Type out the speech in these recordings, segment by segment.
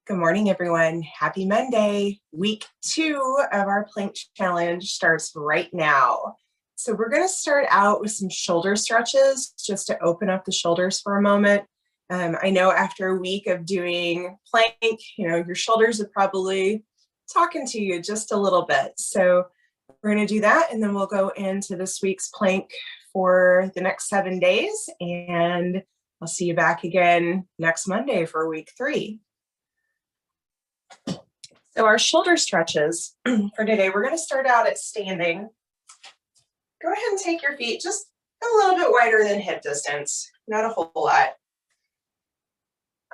Good morning, everyone. Happy Monday. Week 2 of our plank challenge starts right now. So we're going to start out with some shoulder stretches just to open up the shoulders for a moment. I know after a week of doing plank, your shoulders are probably talking to you just a little bit. So we're going to do that, and then we'll go into this week's plank for the next 7 days, and I'll see you back again next Monday for week 3. So our shoulder stretches for today, we're going to start out at standing. Go ahead and take your feet just a little bit wider than hip distance, not a whole lot.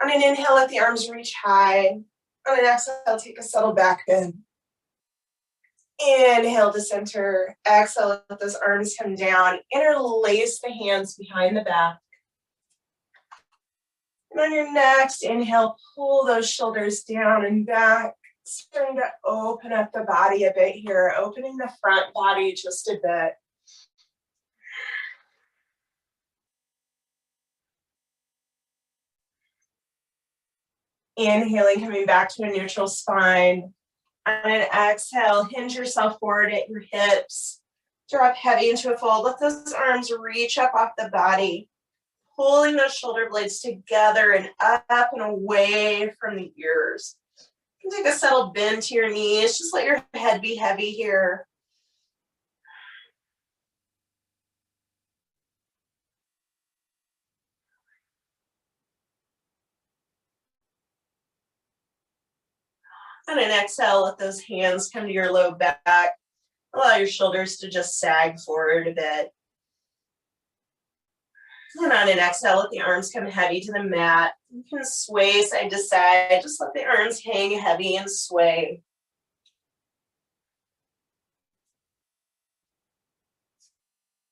On an inhale, let the arms reach high. On an exhale, take a subtle back bend. Inhale to center. Exhale, let those arms come down. Interlace the hands behind the back. And on your next inhale, pull those shoulders down and back. Starting to open up the body a bit here, opening the front body just a bit. Inhaling, coming back to a neutral spine. On an exhale, hinge yourself forward at your hips. Drop heavy into a fold. Let those arms reach up off the body, pulling those shoulder blades together and up and away from the ears. You can take a subtle bend to your knees. Just let your head be heavy here. On an exhale, let those hands come to your low back. Allow your shoulders to just sag forward a bit. And on an exhale, let the arms come heavy to the mat. You can sway side to side. Just let the arms hang heavy and sway.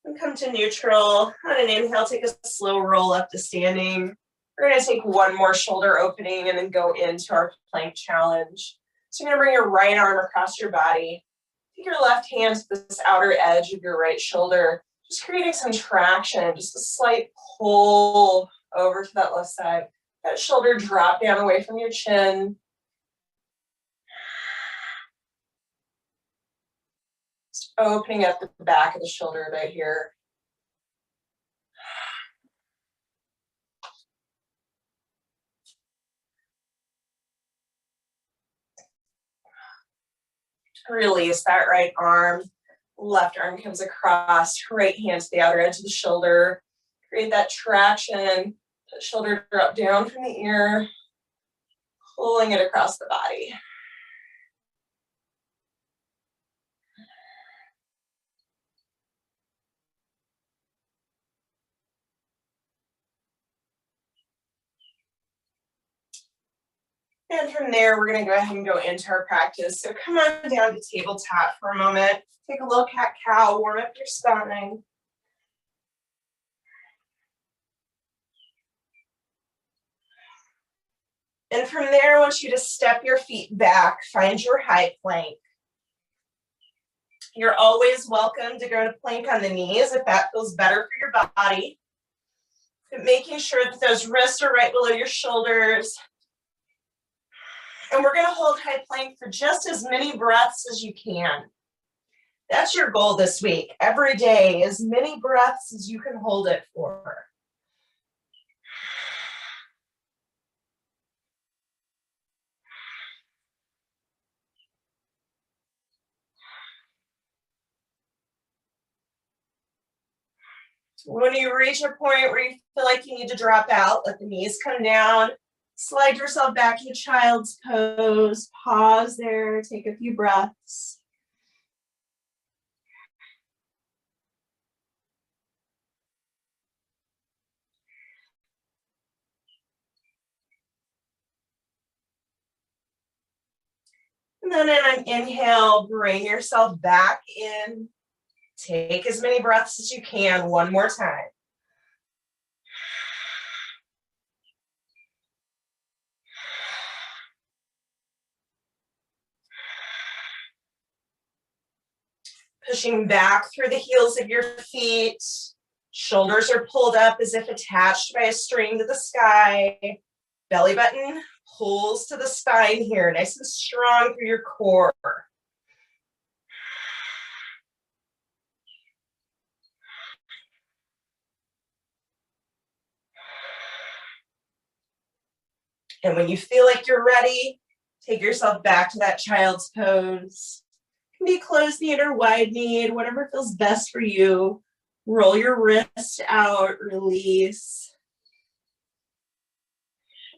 And come to neutral. On an inhale, take a slow roll up to standing. We're going to take one more shoulder opening and then go into our plank challenge. So you're going to bring your right arm across your body. Take your left hand to this outer edge of your right shoulder, just creating some traction, just a slight pull over to that left side. That shoulder drop down away from your chin. Just opening up the back of the shoulder a bit here. Release that right arm. Left arm comes across, right hand to the outer edge of the shoulder. Create that traction. The shoulder drop down from the ear, pulling it across the body. And from there, we're going to go ahead and go into our practice. So come on down to tabletop for a moment. Take a little cat-cow, warm up your spine. And from there, I want you to step your feet back, find your high plank. You're always welcome to go to plank on the knees if that feels better for your body. But making sure that those wrists are right below your shoulders. And we're going to hold high plank for just as many breaths as you can. That's your goal this week. Every day, as many breaths as you can hold it for. When you reach a point where you feel like you need to drop out, let the knees come down. Slide yourself back to child's pose. Pause there. Take a few breaths. And then on an inhale, bring yourself back in. Take as many breaths as you can. One more time. Pushing back through the heels of your feet. Shoulders are pulled up as if attached by a string to the sky. Belly button pulls to the spine here, nice and strong through your core. And when you feel like you're ready, take yourself back to that child's pose. It can be closed kneed or wide kneed, whatever feels best for you. Roll your wrist out, release.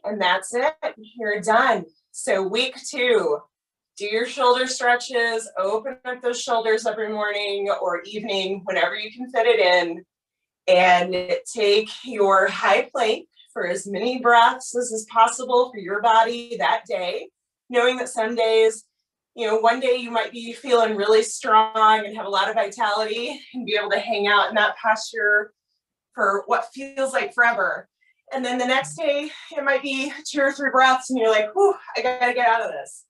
And that's it, you're done. So week 2, do your shoulder stretches, open up those shoulders every morning or evening, whenever you can fit it in, and take your high plank for as many breaths as is possible for your body that day, knowing that some days, one day you might be feeling really strong and have a lot of vitality and be able to hang out in that posture for what feels like forever. And then the next day, it might be 2 or 3 breaths and you're like, whew, I gotta get out of this.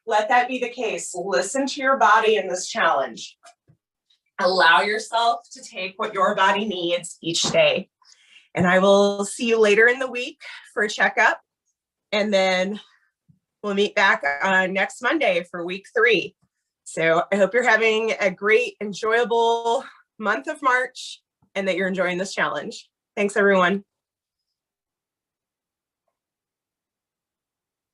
Let that be the case. Listen to your body in this challenge. Allow yourself to take what your body needs each day. And I will see you later in the week for a checkup. And then we'll meet back on next Monday for week 3. So I hope you're having a great, enjoyable month of March and that you're enjoying this challenge. Thanks, everyone.